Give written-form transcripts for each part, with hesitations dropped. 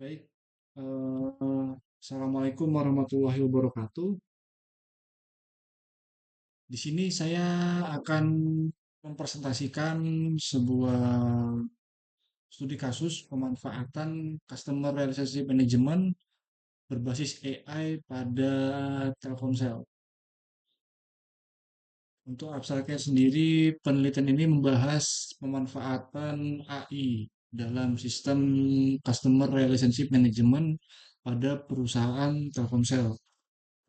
Baik, Assalamualaikum warahmatullahi wabarakatuh. Di sini saya akan mempresentasikan sebuah studi kasus pemanfaatan Customer Relationship Management berbasis AI pada Telkomsel. Untuk abstraknya sendiri, penelitian ini membahas pemanfaatan AI dalam sistem Customer Relationship Management pada perusahaan Telkomsel.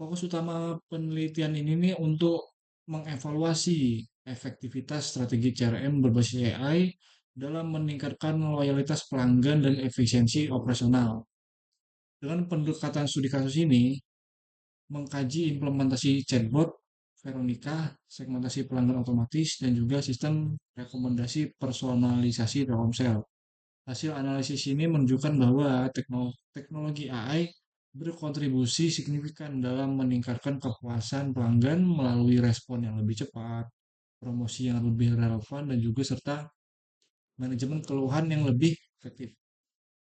Fokus utama penelitian ini nih untuk mengevaluasi efektivitas strategi CRM berbasis AI dalam meningkatkan loyalitas pelanggan dan efisiensi operasional. Dengan pendekatan studi kasus ini, mengkaji implementasi chatbot, Veronica, segmentasi pelanggan otomatis, dan juga sistem rekomendasi personalisasi Telkomsel. Hasil analisis ini menunjukkan bahwa teknologi AI berkontribusi signifikan dalam meningkatkan kepuasan pelanggan melalui respon yang lebih cepat, promosi yang lebih relevan, dan juga serta manajemen keluhan yang lebih efektif.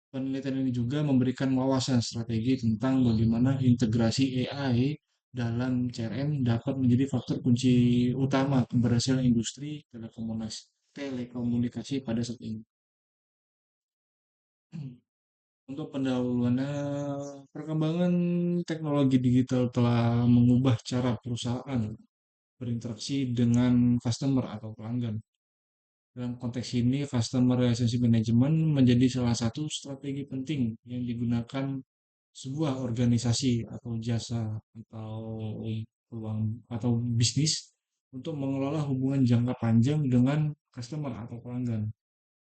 Penelitian ini juga memberikan wawasan strategi tentang bagaimana integrasi AI dalam CRM dapat menjadi faktor kunci utama keberhasilan industri telekomunikasi pada saat ini. Untuk pendahuluannya, perkembangan teknologi digital telah mengubah cara perusahaan berinteraksi dengan customer atau pelanggan. Dalam konteks ini, customer relationship management menjadi salah satu strategi penting yang digunakan sebuah organisasi atau jasa atau peluang atau bisnis untuk mengelola hubungan jangka panjang dengan customer atau pelanggan.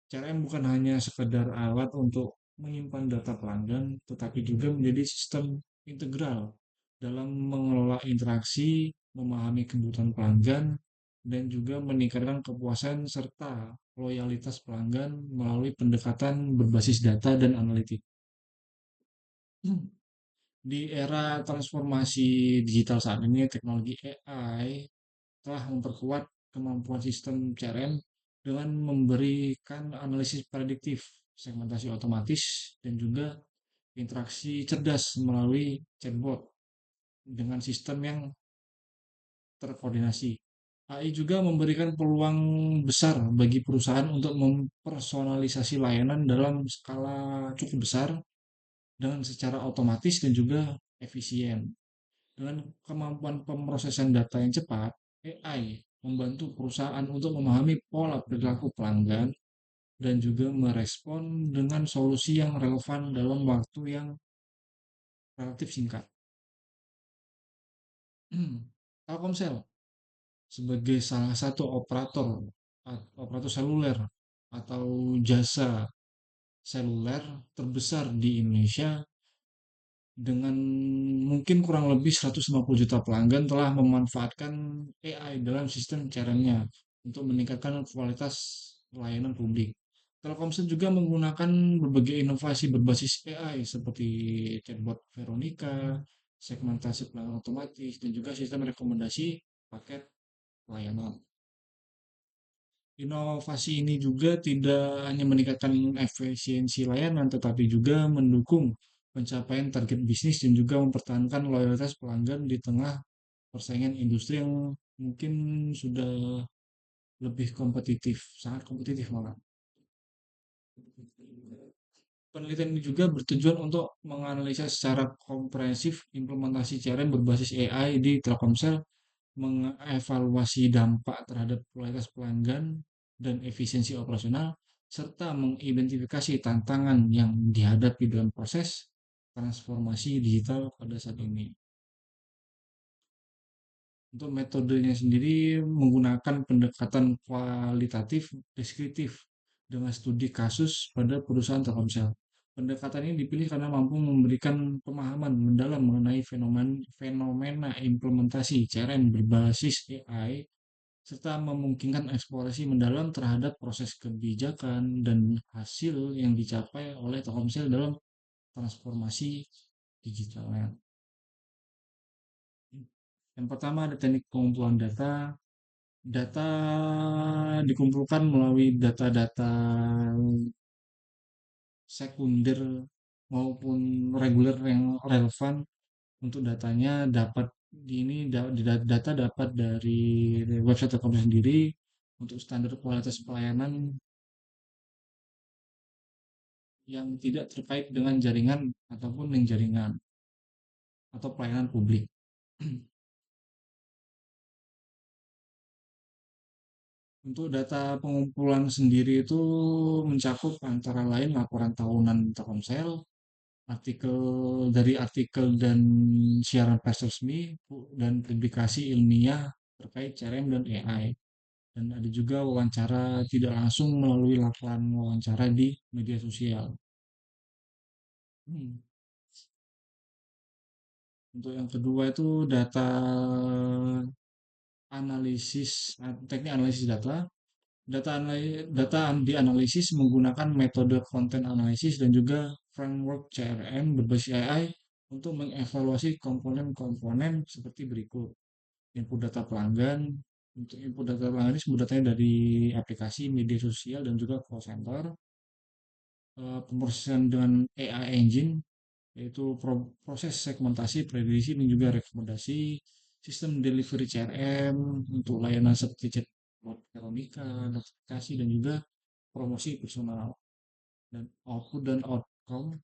CRM bukan hanya sekedar alat untuk menyimpan data pelanggan, tetapi juga menjadi sistem integral dalam mengelola interaksi, memahami kebutuhan pelanggan, dan juga meningkatkan kepuasan serta loyalitas pelanggan melalui pendekatan berbasis data dan analitik. Di era transformasi digital saat ini, teknologi AI telah memperkuat kemampuan sistem CRM dengan memberikan analisis prediktif, segmentasi otomatis, dan juga interaksi cerdas melalui chatbot dengan sistem yang terkoordinasi. AI juga memberikan peluang besar bagi perusahaan untuk mempersonalisasi layanan dalam skala cukup besar dengan secara otomatis dan juga efisien. Dengan kemampuan pemrosesan data yang cepat, AI membantu perusahaan untuk memahami pola perilaku pelanggan dan juga merespon dengan solusi yang relevan dalam waktu yang relatif singkat. Telkomsel sebagai salah satu operator seluler atau jasa seluler terbesar di Indonesia dengan mungkin kurang lebih 150 juta pelanggan telah memanfaatkan AI dalam sistem CRM-nya untuk meningkatkan kualitas layanan publik. Telkomsel juga menggunakan berbagai inovasi berbasis AI seperti chatbot Veronica, segmentasi pelanggan otomatis, dan juga sistem rekomendasi paket layanan. Inovasi ini juga tidak hanya meningkatkan efisiensi layanan, tetapi juga mendukung pencapaian target bisnis dan juga mempertahankan loyalitas pelanggan di tengah persaingan industri yang mungkin sudah lebih kompetitif, sangat kompetitif malah. Penelitian ini juga bertujuan untuk menganalisa secara komprehensif implementasi CRM berbasis AI di Telkomsel, mengevaluasi dampak terhadap kualitas pelanggan dan efisiensi operasional, serta mengidentifikasi tantangan yang dihadapi dalam proses transformasi digital pada saat ini. Untuk metodenya sendiri menggunakan pendekatan kualitatif deskriptif dengan studi kasus pada perusahaan Telkomsel. Pendekatan ini dipilih karena mampu memberikan pemahaman mendalam mengenai fenomena implementasi CRM berbasis AI serta memungkinkan eksplorasi mendalam terhadap proses kebijakan dan hasil yang dicapai oleh Telkomsel dalam transformasi digitalnya. Yang pertama ada teknik pengumpulan data. Data dikumpulkan melalui data-data sekunder maupun reguler yang relevan untuk datanya dapat di ini data dapat dari website Telkomsel sendiri untuk standar kualitas pelayanan yang tidak terkait dengan jaringan ataupun link jaringan atau pelayanan publik. Untuk data pengumpulan sendiri itu mencakup antara lain laporan tahunan Telkomsel, artikel artikel dan siaran pers resmi, dan publikasi ilmiah terkait CRM dan AI. Dan ada juga wawancara tidak langsung melalui laporan wawancara di media sosial. Hmm. Untuk yang kedua itu data analisis, teknik analisis data. Data dianalisis menggunakan metode content analysis dan juga framework CRM berbasis AI untuk mengevaluasi komponen-komponen seperti berikut. Input data pelanggan. Untuk input data pelanggan ini sumber datanya dari aplikasi, media sosial, dan juga call center. Pemrosesan dengan AI engine, yaitu proses segmentasi, prediksi, dan juga rekomendasi, sistem delivery CRM untuk layanan seperti chatbot Veronica, notifikasi, dan juga promosi personal, dan output dan outcome,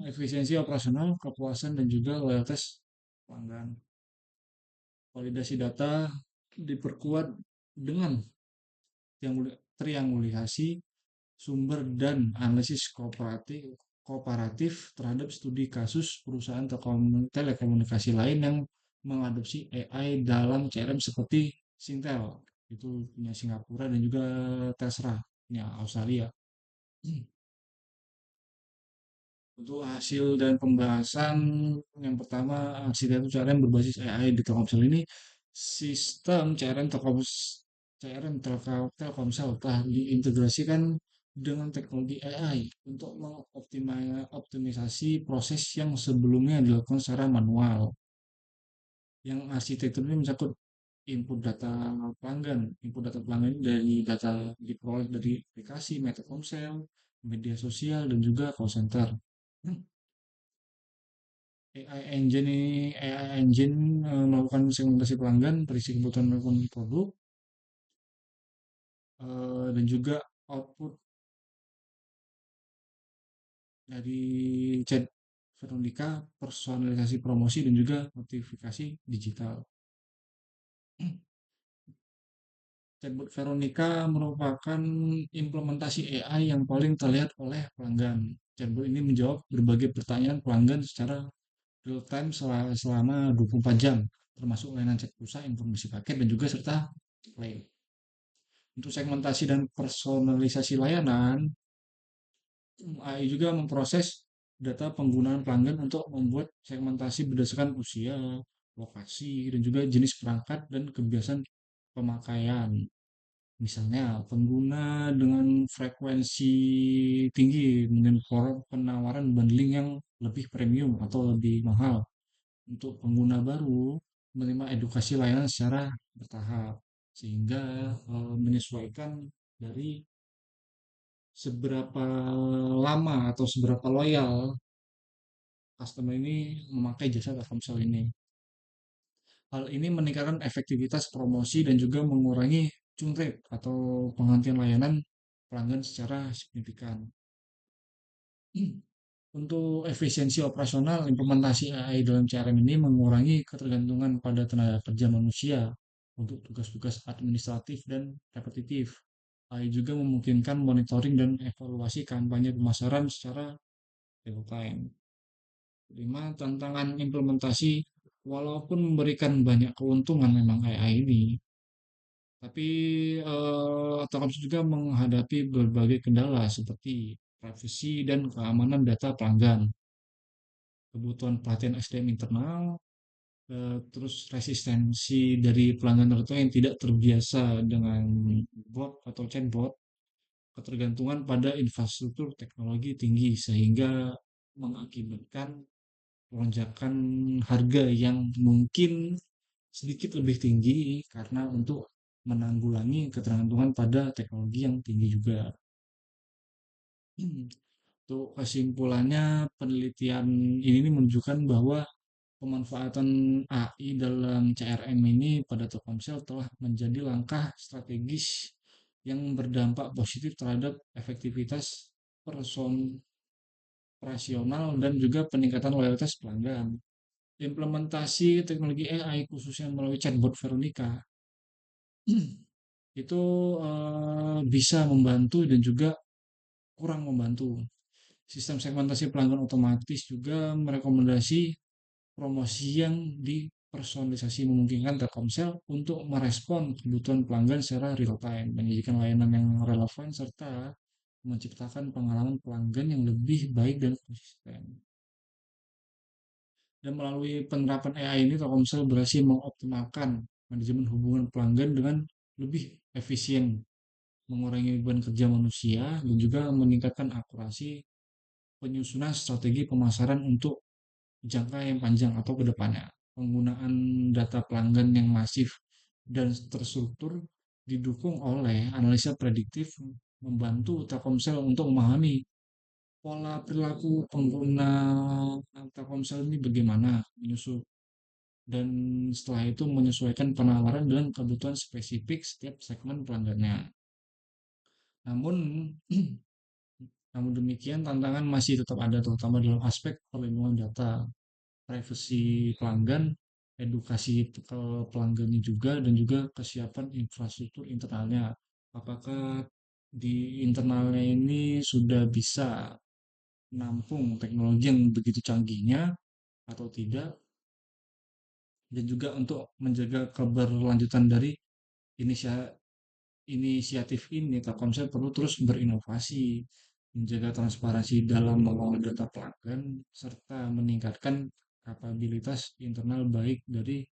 efisiensi operasional, kepuasan, dan juga loyalitas pelanggan. Validasi data diperkuat dengan triangulasi sumber dan analisis kooperatif terhadap studi kasus perusahaan telekomunikasi lain yang mengadopsi AI dalam CRM seperti Singtel, itu punya Singapura, dan juga Telstra punya Australia. Untuk hasil dan pembahasan, yang pertama, arsitektur CRM berbasis AI di Telkomsel ini, sistem CRM Telkomsel telah diintegrasikan dengan teknologi AI untuk mengoptimisasi proses yang sebelumnya dilakukan secara manual. Yang arsitektur ini mencakup input data pelanggan ini dari data diperoleh dari aplikasi, meta Telkomsel, media sosial, dan juga call center. AI engine melakukan segmentasi pelanggan, berisi kebutuhan melakukan produk, dan juga output dari chat Veronica, personalisasi promosi, dan juga notifikasi digital. Chatbot Veronica merupakan implementasi AI yang paling terlihat oleh pelanggan. Chatbot ini menjawab berbagai pertanyaan pelanggan secara real time selama 24 jam, termasuk layanan cek pulsa, informasi paket, dan juga serta play. Untuk segmentasi dan personalisasi layanan, AI juga memproses data penggunaan pelanggan untuk membuat segmentasi berdasarkan usia, lokasi, dan juga jenis perangkat dan kebiasaan pemakaian. Misalnya, pengguna dengan frekuensi tinggi dengan penawaran bundling yang lebih premium atau lebih mahal. Untuk pengguna baru, menerima edukasi layanan secara bertahap, sehingga menyesuaikan dari seberapa lama atau seberapa loyal customer ini memakai jasa Telkomsel ini. Hal ini meningkatkan efektivitas promosi dan juga mengurangi churn rate atau penghentian layanan pelanggan secara signifikan. Untuk efisiensi operasional, implementasi AI dalam CRM ini mengurangi ketergantungan pada tenaga kerja manusia untuk tugas-tugas administratif dan repetitif. AI juga memungkinkan monitoring dan evaluasi kampanye pemasaran secara real time. 5. Tantangan implementasi. Walaupun memberikan banyak keuntungan memang AI ini, tapi Telkomsel juga menghadapi berbagai kendala seperti privasi dan keamanan data pelanggan, kebutuhan pelatihan SDM internal, terus resistensi dari pelanggan tertentu yang tidak terbiasa dengan bot atau chatbot, ketergantungan pada infrastruktur teknologi tinggi sehingga mengakibatkan lonjakan harga yang mungkin sedikit lebih tinggi karena untuk menanggulangi ketergantungan pada teknologi yang tinggi juga. Untuk kesimpulannya, penelitian ini menunjukkan bahwa pemanfaatan AI dalam CRM ini pada Telkomsel telah menjadi langkah strategis yang berdampak positif terhadap efektivitas person operasional dan juga peningkatan loyalitas pelanggan. Implementasi teknologi AI khususnya melalui chatbot Veronica itu bisa membantu dan juga kurang membantu. Sistem segmentasi pelanggan otomatis juga merekomendasi promosi yang dipersonalisasi memungkinkan Telkomsel untuk merespon kebutuhan pelanggan secara real time, menyajikan layanan yang relevan serta menciptakan pengalaman pelanggan yang lebih baik dan konsisten. Dan melalui penerapan AI ini, Telkomsel berhasil mengoptimalkan manajemen hubungan pelanggan dengan lebih efisien, mengurangi beban kerja manusia, dan juga meningkatkan akurasi penyusunan strategi pemasaran untuk jangka yang panjang atau ke depannya. Penggunaan data pelanggan yang masif dan terstruktur didukung oleh analisa prediktif membantu Telkomsel untuk memahami pola perilaku pengguna Telkomsel ini bagaimana menyusul dan setelah itu menyesuaikan penawaran dengan kebutuhan spesifik setiap segmen pelanggannya. Namun namun demikian tantangan masih tetap ada terutama dalam aspek perlindungan data, privasi pelanggan, edukasi ke pelanggannya juga dan juga kesiapan infrastruktur internalnya. Apakah di internalnya ini sudah bisa menampung teknologi yang begitu canggihnya atau tidak, dan juga untuk menjaga keberlanjutan dari inisia- inisiatif ini, Telkomsel perlu terus berinovasi, menjaga transparansi dalam mengelola data pelanggan, serta meningkatkan kapabilitas internal baik dari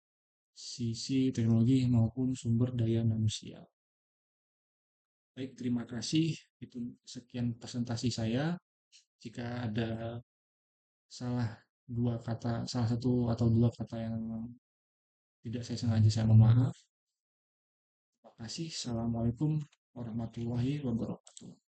sisi teknologi maupun sumber daya manusia. Baik, terima kasih. Itu sekian presentasi saya. Jika ada salah salah satu atau dua kata yang tidak saya sengaja, saya mohon maaf. Terima kasih. Assalamualaikum warahmatullahi wabarakatuh.